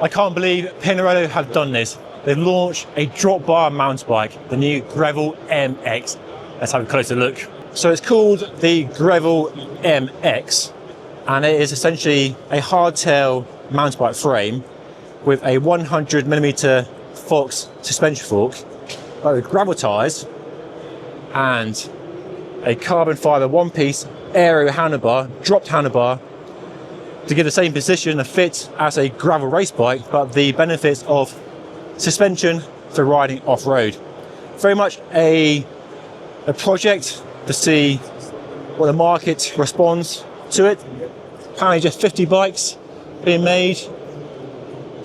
I can't believe Pinarello have done this. They've launched a drop bar mountain bike, the new Grevil MX. Let's have a closer look. So it's called the Grevil MX, and it is essentially a hardtail mountain bike frame with a 100mm Fox suspension fork, with gravel tyres, and a carbon fibre one-piece aero handlebar, dropped handlebar, to give the same position and fit as a gravel race bike, but the benefits of suspension for riding off-road. Very much a project to see what the market responds to it. Apparently just 50 bikes being made.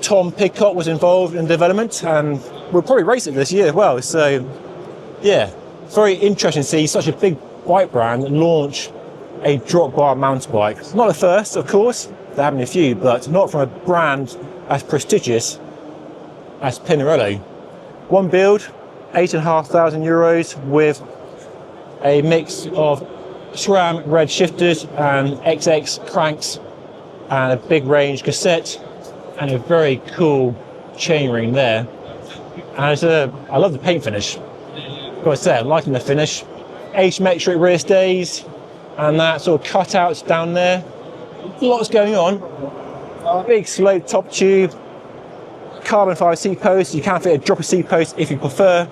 Tom Pidcock was involved in development, and we'll probably race it this year as well. So yeah, very interesting to see such a big bike brand launch a drop bar mountain bike. Not the first, of course, there have been a few, but not from a brand as prestigious as Pinarello. One build, €8,500 with a mix of SRAM red shifters and XX cranks and a big range cassette and a very cool chainring there. And I love the paint finish. Gotta say, I'm liking the finish. Asymmetric rear stays and that sort of cutouts down there. Lots going on. Big slope top tube, carbon fibre seat post. You can fit a dropper seat post if you prefer.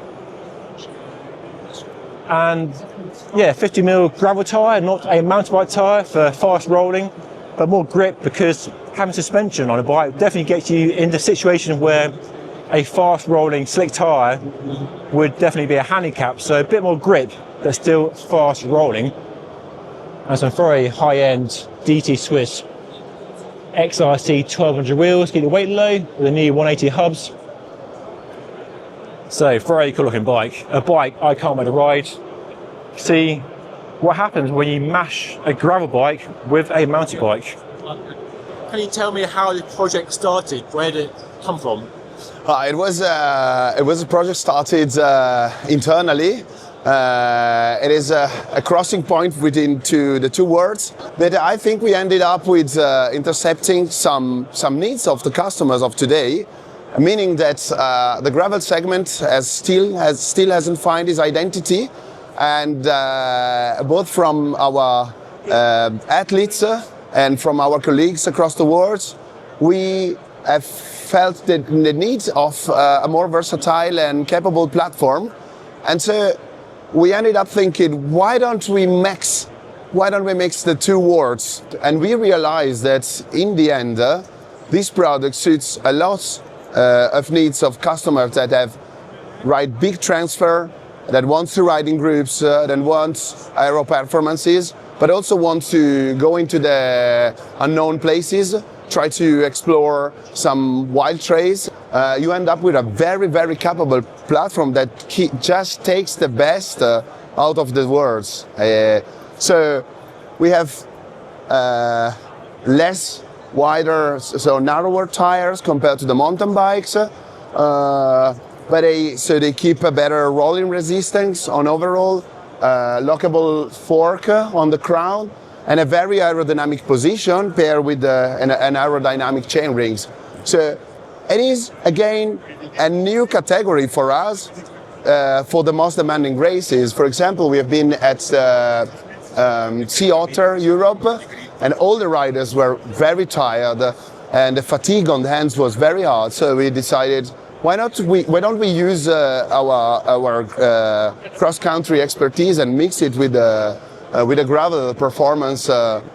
And yeah, 50mm gravel tyre, not a mountain bike tyre for fast rolling, but more grip, because having suspension on a bike definitely gets you into a situation where a fast rolling slick tyre would definitely be a handicap. So a bit more grip, but still fast rolling. And some very high-end DT Swiss XRC 1200 wheels, keep the weight low with the new 180 hubs. So very cool looking bike. A bike I can't wait to ride. See what happens when you mash a gravel bike with a mountain bike. Can you tell me how the project started? Where did it come from? It was a project started internally. It is a crossing point between the two worlds, but I think we ended up with intercepting some needs of the customers of today, meaning that the gravel segment still hasn't found its identity, and both from our athletes and from our colleagues across the world, we have felt the need of a more versatile and capable platform, and so we ended up thinking, why don't we mix the two worlds? And we realized that in the end, this product suits a lot of needs of customers that have ride big transfer, that want to ride in groups, that want aero performances, but also want to go into the unknown places, try to explore some wild trails. You end up with a very, very capable platform that just takes the best out of the worlds. So we have less wider, so narrower tires compared to the mountain bikes, but they keep a better rolling resistance on overall, lockable fork on the crown, and a very aerodynamic position paired with an aerodynamic chain rings. So it is, again, a new category for us for the most demanding races. For example, we have been at Sea Otter Europe, and all the riders were very tired, and the fatigue on the hands was very hard. So we decided, why don't we use our cross-country expertise and mix it with the gravel performance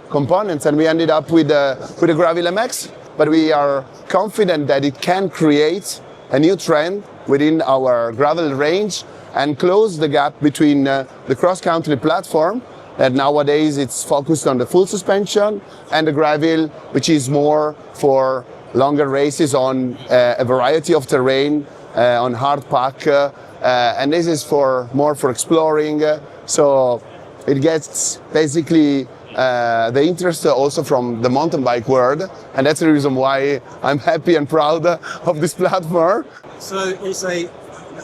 components, and we ended up with the Grevil MX. But we are confident that it can create a new trend within our gravel range and close the gap between the cross-country platform, that nowadays it's focused on the full suspension, and the gravel, which is more for longer races on a variety of terrain, on hard pack, and this is more for exploring. So it gets basically the interest also from the mountain bike world, and that's the reason why I'm happy and proud of this platform. So it's a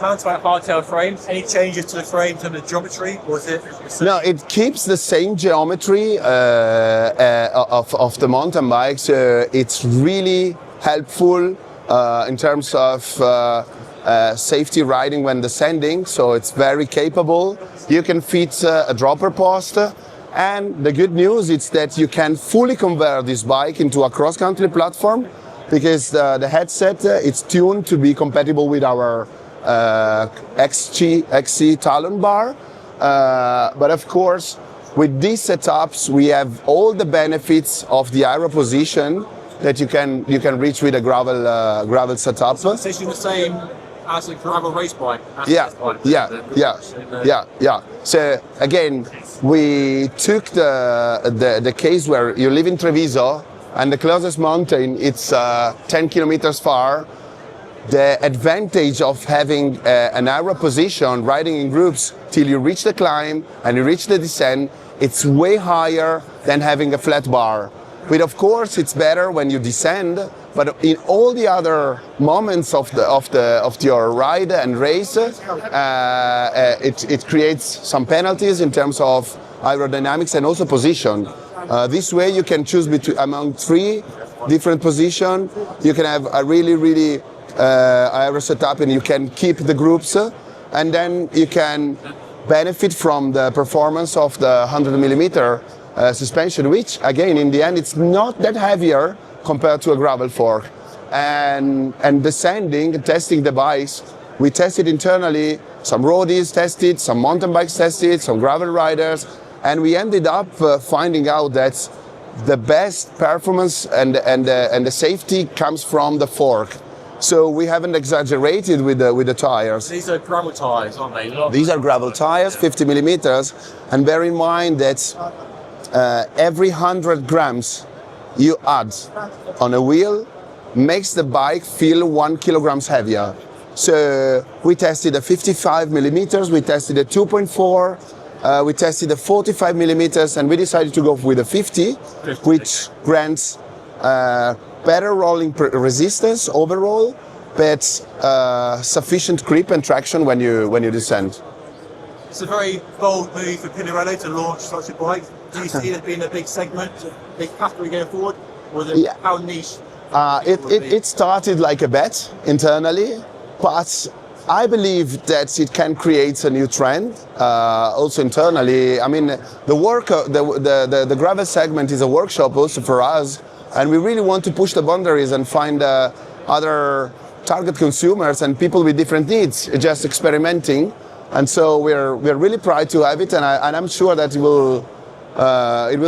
mountain bike hardtail frame. Any changes to the frame in terms of geometry, or is it? No, it keeps the same geometry of the mountain bike. So it's really helpful in terms of safety riding when descending, so it's very capable. You can fit a dropper post, and the good news is that you can fully convert this bike into a cross-country platform, because the headset it's tuned to be compatible with our XC Talon bar. But of course, with these setups, we have all the benefits of the aero position that you can reach with a gravel setup. So it's the same as a gravel race bike. Yeah. So again, we took the case where you live in Treviso and the closest mountain it's 10 kilometers far. The advantage of having an aero position, riding in groups till you reach the climb and you reach the descent, it's way higher than having a flat bar. But of course, it's better when you descend. But in all the other moments of your ride and race, it creates some penalties in terms of aerodynamics and also position. This way, you can choose among 3 different positions. You can have a really aero setup, and you can keep the groups, and then you can benefit from the performance of the 100mm suspension, which again in the end it's not that heavier compared to a gravel fork. And descending, testing the bikes, we tested internally, some roadies tested, some mountain bikes tested, some gravel riders, and we ended up finding out that the best performance and the safety comes from the fork. So we haven't exaggerated with the tires. These are gravel tires, aren't they? These are gravel tires, 50mm, and bear in mind that every 100 grams you add on a wheel makes the bike feel 1 kilogram heavier. So we tested a 55mm, we tested a 2.4, we tested a 45mm, and we decided to go with a 50, which grants better rolling resistance overall, but sufficient grip and traction when you descend. It's a very bold move for Pinarello to launch such a bike. Do you see it being a big segment, a big category going forward, or how niche? It started like a bet internally, but I believe that it can create a new trend also internally. I mean, the gravel segment is a workshop also for us, and we really want to push the boundaries and find other target consumers and people with different needs, just experimenting. And so we're really proud to have it, and I'm sure that it will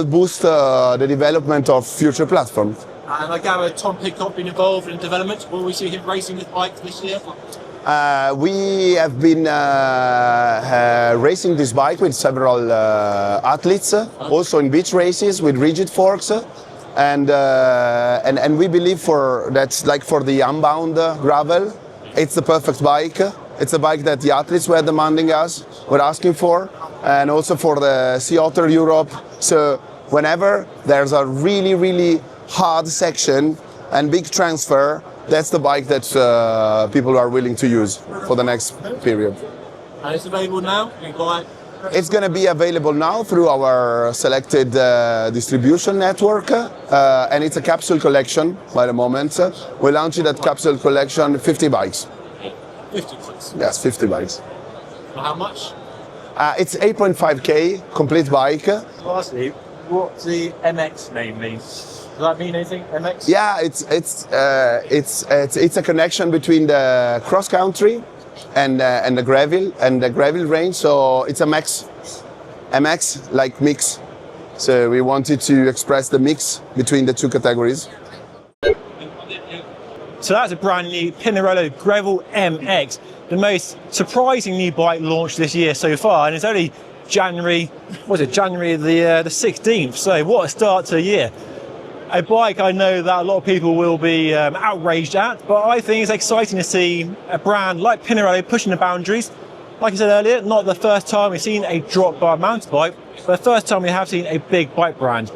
boost the development of future platforms. And I gather Tom Pidcock been involved in development. Will we see him racing this bike this year? We have been racing this bike with several athletes, also in beach races with rigid forks, and we believe that's like for the unbound gravel, it's the perfect bike. It's a bike that the athletes were demanding were asking for, and also for the Sea Otter Europe. So whenever there's a really hard section and big transfer, that's the bike that people are willing to use for the next period. And it's available now? You can buy it? It's going to be available now through our selected distribution network, and it's a capsule collection by the moment. We launched that capsule collection, 50 bikes. 50 bikes? Yes, 50 bikes. For how much? It's 8.5K, complete bike. Lastly, what does the MX name mean? Does that mean anything, MX? Yeah, it's a connection between the cross country and the gravel range. So it's a MX like mix. So we wanted to express the mix between the two categories. So that's a brand new Pinarello Grevil MX, the most surprising new bike launched this year so far, and it's only January the 16th. So what a start to a year. A bike I know that a lot of people will be outraged at, but I think it's exciting to see a brand like Pinarello pushing the boundaries. Like I said earlier, not the first time we've seen a drop bar mountain bike, but the first time we have seen a big bike brand.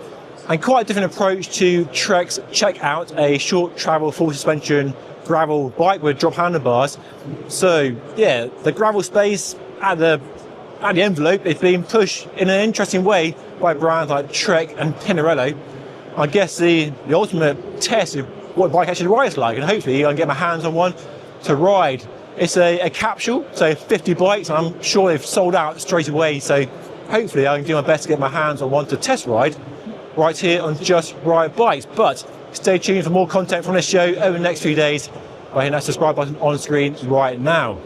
And quite a different approach to Trek's check out, a short travel full suspension gravel bike with drop handlebars. So yeah, the gravel space at the envelope is being pushed in an interesting way by brands like Trek and Pinarello. I guess the ultimate test of what the bike actually rides like, and hopefully I can get my hands on one to ride. It's a capsule, so 50 bikes, and I'm sure they've sold out straight away, so hopefully I can do my best to get my hands on one to test ride right here on Just Ride Bikes. But stay tuned for more content from this show over the next few days by hitting that subscribe button on screen right now.